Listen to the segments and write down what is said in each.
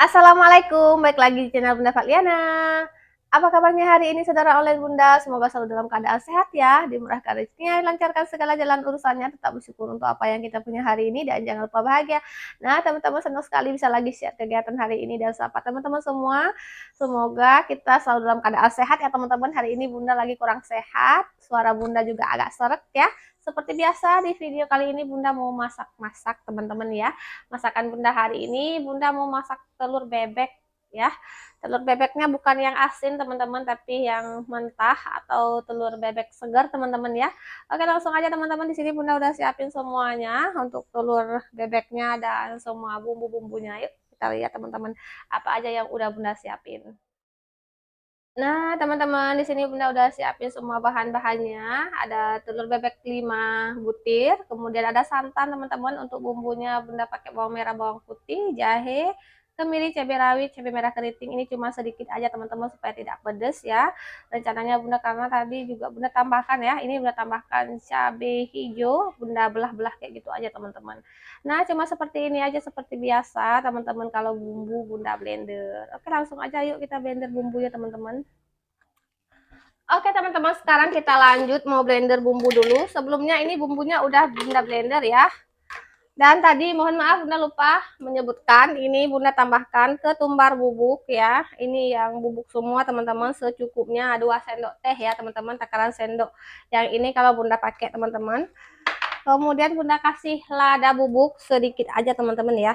Assalamualaikum, baik lagi di channel Bunda Fatliana. Apa kabarnya hari ini saudara online Bunda? Semoga selalu dalam keadaan sehat ya, dimurahkan rezekinya, lancarkan segala jalan urusannya, tetap bersyukur untuk apa yang kita punya hari ini dan jangan lupa bahagia. Nah, teman-teman senang sekali bisa lagi share kegiatan hari ini dan sapa teman-teman semua. Semoga kita selalu dalam keadaan sehat ya teman-teman. Hari ini Bunda lagi kurang sehat, suara Bunda juga agak seret ya. Seperti biasa di video kali ini Bunda mau masak-masak teman-teman ya. Masakan Bunda hari ini Bunda mau masak telur bebek ya. Telur bebeknya bukan yang asin teman-teman, tapi yang mentah atau telur bebek segar teman-teman ya. Oke, langsung aja teman-teman, di sini Bunda udah siapin semuanya untuk telur bebeknya dan semua bumbu-bumbunya. Yuk kita lihat teman-teman apa aja yang udah Bunda siapin. Nah, teman-teman, di sini Bunda udah siapin semua bahan-bahannya. Ada telur bebek 5 butir, kemudian ada santan teman-teman untuk bumbunya Bunda pakai bawang merah, bawang putih, jahe, kemiri, cabai rawit, cabai merah keriting. Ini cuma sedikit aja teman-teman supaya tidak pedas ya. Rencananya Bunda karena tadi juga Bunda tambahkan ya. Ini Bunda tambahkan cabai hijau, Bunda belah-belah kayak gitu aja teman-teman. Nah, cuma seperti ini aja seperti biasa teman-teman kalau bumbu Bunda blender. Oke, langsung aja yuk kita blender bumbunya teman-teman. Oke teman-teman, sekarang kita lanjut mau blender bumbu dulu. Sebelumnya ini bumbunya udah Bunda blender ya. Dan tadi mohon maaf Bunda lupa menyebutkan, ini Bunda tambahkan ketumbar bubuk ya. Ini yang bubuk semua teman-teman, secukupnya 2 sendok teh ya teman-teman, takaran sendok. Yang ini kalau Bunda pakai teman-teman. Kemudian Bunda kasih lada bubuk sedikit aja teman-teman ya.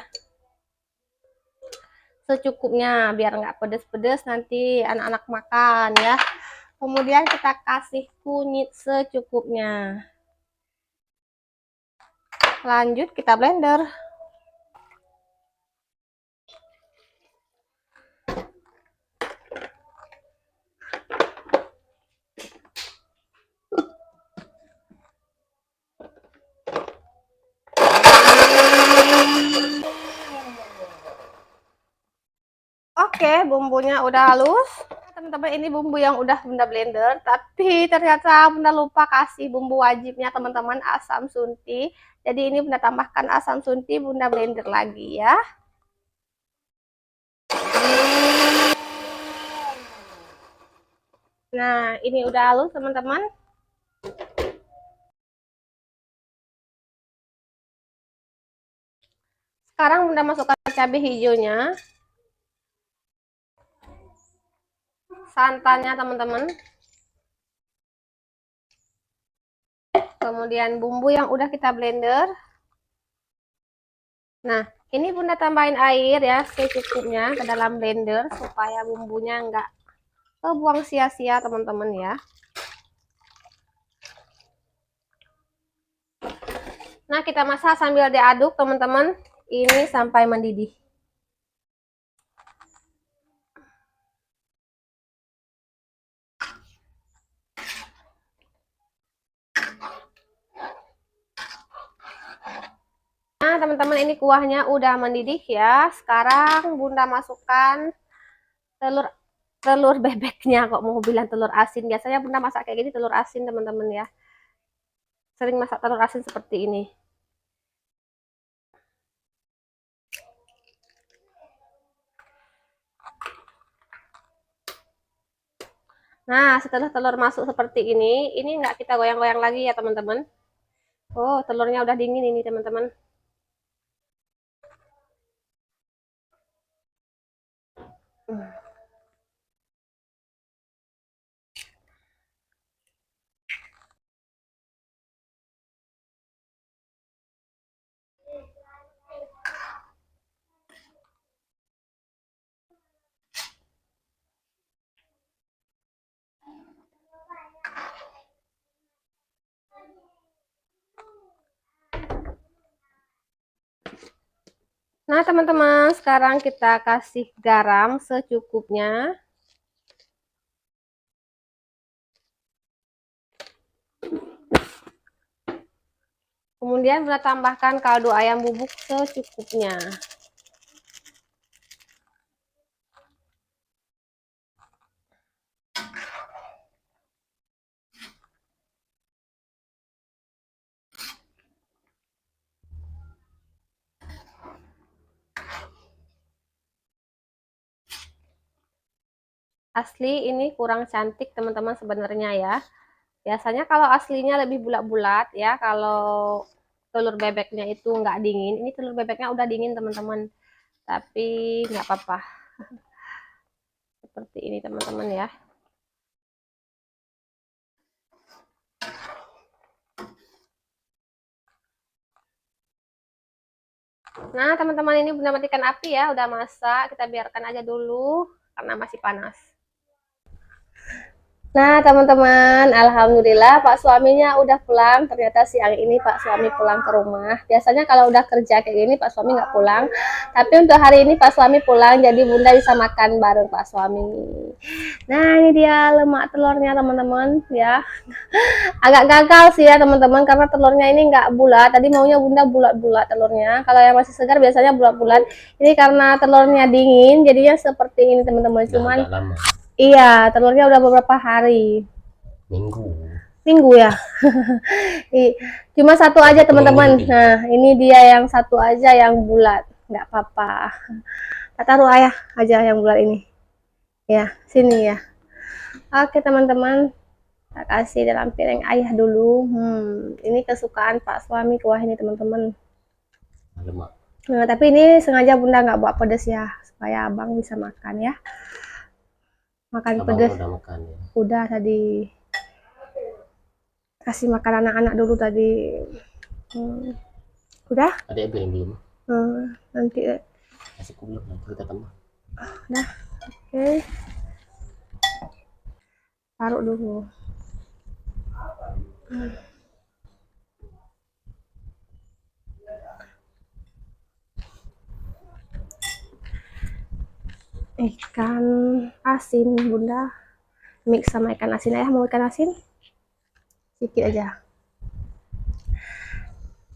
Secukupnya biar nggak pedes-pedes nanti anak-anak makan ya. Kemudian kita kasih kunyit secukupnya. Lanjut kita blender. Oke, bumbunya udah halus. Teman-teman, ini bumbu yang udah Bunda blender, tapi ternyata Bunda lupa kasih bumbu wajibnya teman-teman, asam sunti. Jadi ini Bunda tambahkan asam sunti, Bunda blender lagi ya. Nah, ini udah halus teman-teman. Sekarang Bunda masukkan cabai hijaunya, santannya teman-teman. Kemudian bumbu yang udah kita blender. Nah, ini Bunda tambahin air ya secukupnya ke dalam blender supaya bumbunya enggak kebuang sia-sia teman-teman ya. Nah, kita masak sambil diaduk teman-teman. Ini sampai mendidih. Nah, teman-teman, ini kuahnya udah mendidih ya. Sekarang Bunda masukkan telur telur bebeknya, kok mau bilang telur asin. Biasanya Bunda masak kayak gini telur asin teman-teman ya. Sering masak telur asin seperti ini. Nah, setelah telur masuk seperti ini nggak kita goyang-goyang lagi ya teman-teman. Oh, telurnya udah dingin ini teman-teman. Nah, teman-teman, sekarang kita kasih garam secukupnya. Kemudian kita tambahkan kaldu ayam bubuk secukupnya. Asli ini kurang cantik teman-teman sebenarnya ya. Biasanya kalau aslinya lebih bulat-bulat ya, kalau telur bebeknya itu nggak dingin. Ini telur bebeknya udah dingin teman-teman. Tapi nggak apa-apa. Seperti ini teman-teman ya. Nah teman-teman, ini bunda matikan api ya, udah masak. Kita biarkan aja dulu karena masih panas. Nah, teman-teman, alhamdulillah Pak suaminya udah pulang. Ternyata siang ini Pak suami pulang ke rumah. Biasanya kalau udah kerja kayak gini Pak suami nggak pulang. Tapi untuk hari ini Pak suami pulang, jadi Bunda bisa makan bareng Pak suami. Nah, ini dia lemak telurnya teman-teman ya. Agak gagal sih ya teman-teman, karena telurnya ini nggak bulat. Tadi maunya Bunda bulat-bulat telurnya. Kalau yang masih segar biasanya bulat-bulat. Ini karena telurnya dingin, jadinya seperti ini teman-teman. Cuman iya, telurnya udah beberapa hari. Minggu ya. Cuma satu aja teman-teman. Nah, ini dia yang satu aja yang bulat. Nggak apa-apa. Kita taruh ayah aja yang bulat ini. Ya, sini ya. Oke teman-teman. Kita kasih dalam piring ayah dulu. Ini kesukaan Pak suami kuah ini teman-teman. Nah, tapi ini sengaja Bunda nggak buat pedas ya, supaya abang bisa makan ya. Makan pedas. Udah makan ya. Udah tadi. Kasih makan anak-anak dulu tadi. Udah? Ada belum? Nanti kasih kulur, nanti kita tambah. Udah. Oke. Taruh dulu. Ikan asin Bunda mix sama ikan asin. Ayah mau ikan asin? Sedikit aja.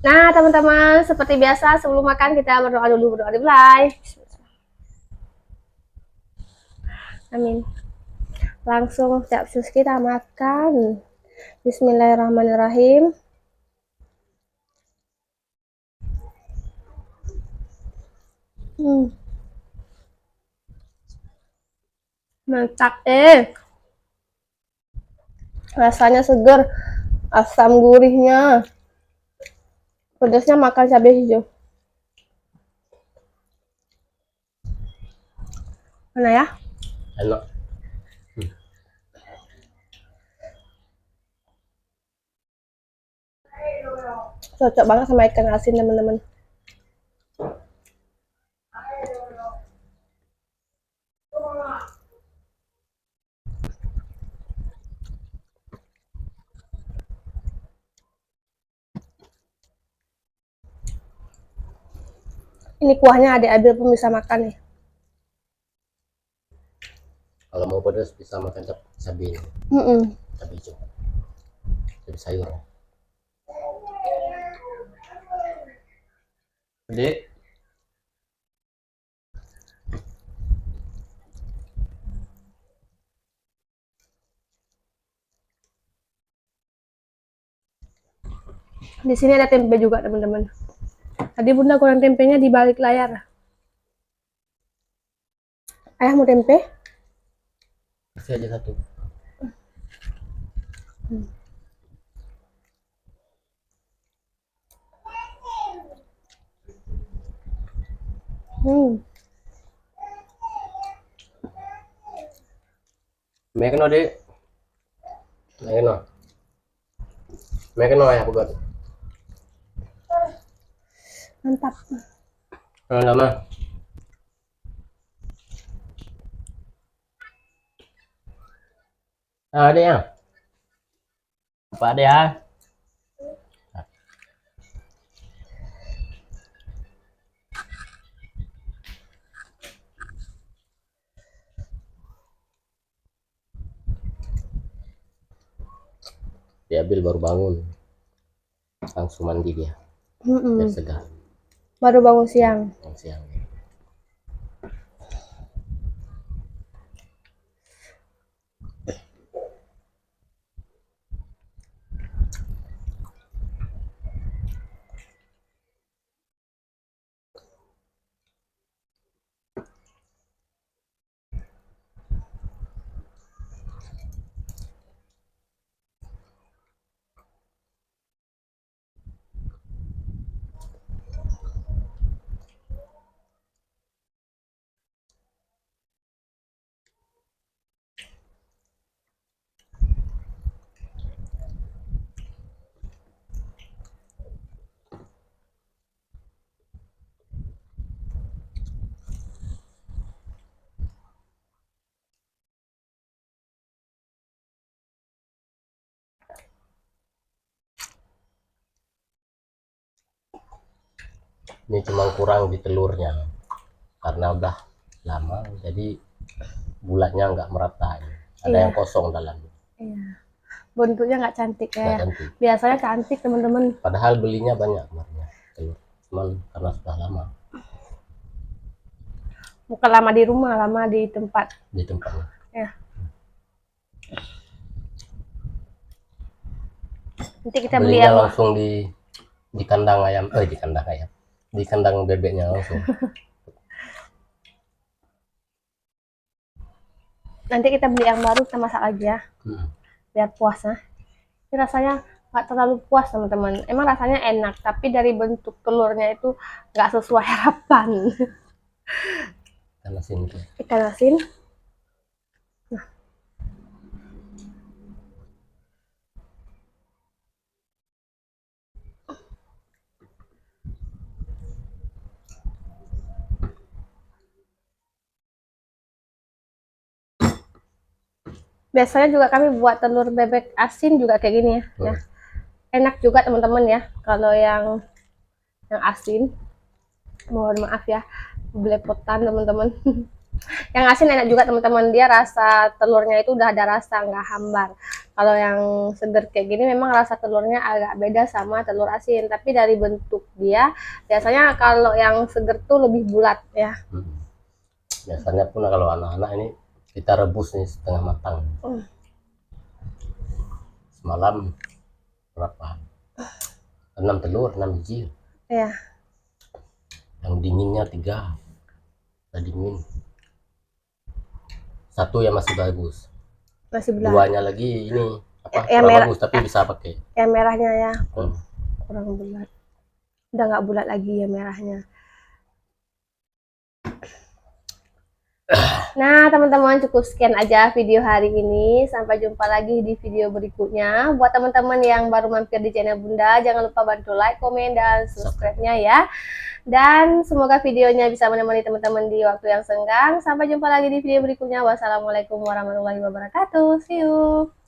Nah teman-teman, seperti biasa sebelum makan kita berdoa dulu, berdoa dimulai. Amin. Langsung capcus kita makan. Bismillahirrahmanirrahim. Mantap rasanya seger, asam gurihnya, pedasnya makan cabai hijau. Mana ya? Enak. Cocok banget sama ikan asin teman-teman. Ini kuahnya adik-adik pun bisa makan nih. Kalau mau pedas bisa makan cabai. Cabai hijau. Cabai sayur. Dek. Di sini ada tempe juga teman-teman. Tadi Bunda kurang tempenya di balik layar. Ayah mau tempe? Kasih aja satu. Mekan Dek. Mekan ya pegot. Mantap. Lama. Ada ya? Apa ada ya? Diambil baru bangun, langsung mandi dia. Biar segar. Baru bangun siang. Siang. Ini cuma kurang di telurnya karena udah lama, jadi bulatnya nggak merata. Ada Iya. yang kosong dalamnya. Iya. Bentuknya nggak cantik Nggak ya. cantik. Biasanya cantik teman-teman. Padahal belinya banyak kemarinnya telur, cuman karena sudah lama Bukan lama di rumah, lama di tempat. di tempatnya. Ya. Nanti kita beli Belinya yang langsung di kandang ayam, di kandang ayam, di kandang bebeknya langsung. nanti kita beli yang baru, kita masak lagi ya. Biar puas ya. Ini rasanya nggak terlalu puas teman-teman. Emang rasanya enak, tapi dari bentuk telurnya itu nggak sesuai harapan. Ikan asin itu. Ikan asin. Nah. Biasanya juga kami buat telur bebek asin juga kayak gini ya. Ya. Enak juga teman-teman ya. Kalau yang asin, mohon maaf ya, belepotan teman-teman. Yang asin enak juga teman-teman, dia rasa telurnya itu udah ada rasa, nggak hambar. Kalau yang seger kayak gini memang rasa telurnya agak beda sama telur asin, tapi dari bentuk dia biasanya kalau yang seger tuh lebih bulat ya. Biasanya pun kalau anak-anak ini kita rebus nih setengah matang. Semalam berapa, 6 telur, 6 biji ya. Yang dinginnya 3, udah dingin. 1 yang masih bagus, Masih bulat. 2-nya lagi ini yang kurang merah, bagus tapi bisa pakai. Yang merahnya ya kurang bulat, udah nggak bulat lagi ya merahnya. Nah teman-teman, cukup sekian aja video hari ini. Sampai jumpa lagi di video berikutnya. Buat teman-teman yang baru mampir di channel Bunda, jangan lupa bantu like, komen, dan subscribe-nya ya. Dan semoga videonya bisa menemani teman-teman di waktu yang senggang. Sampai jumpa lagi di video berikutnya. Wassalamualaikum warahmatullahi wabarakatuh. See you.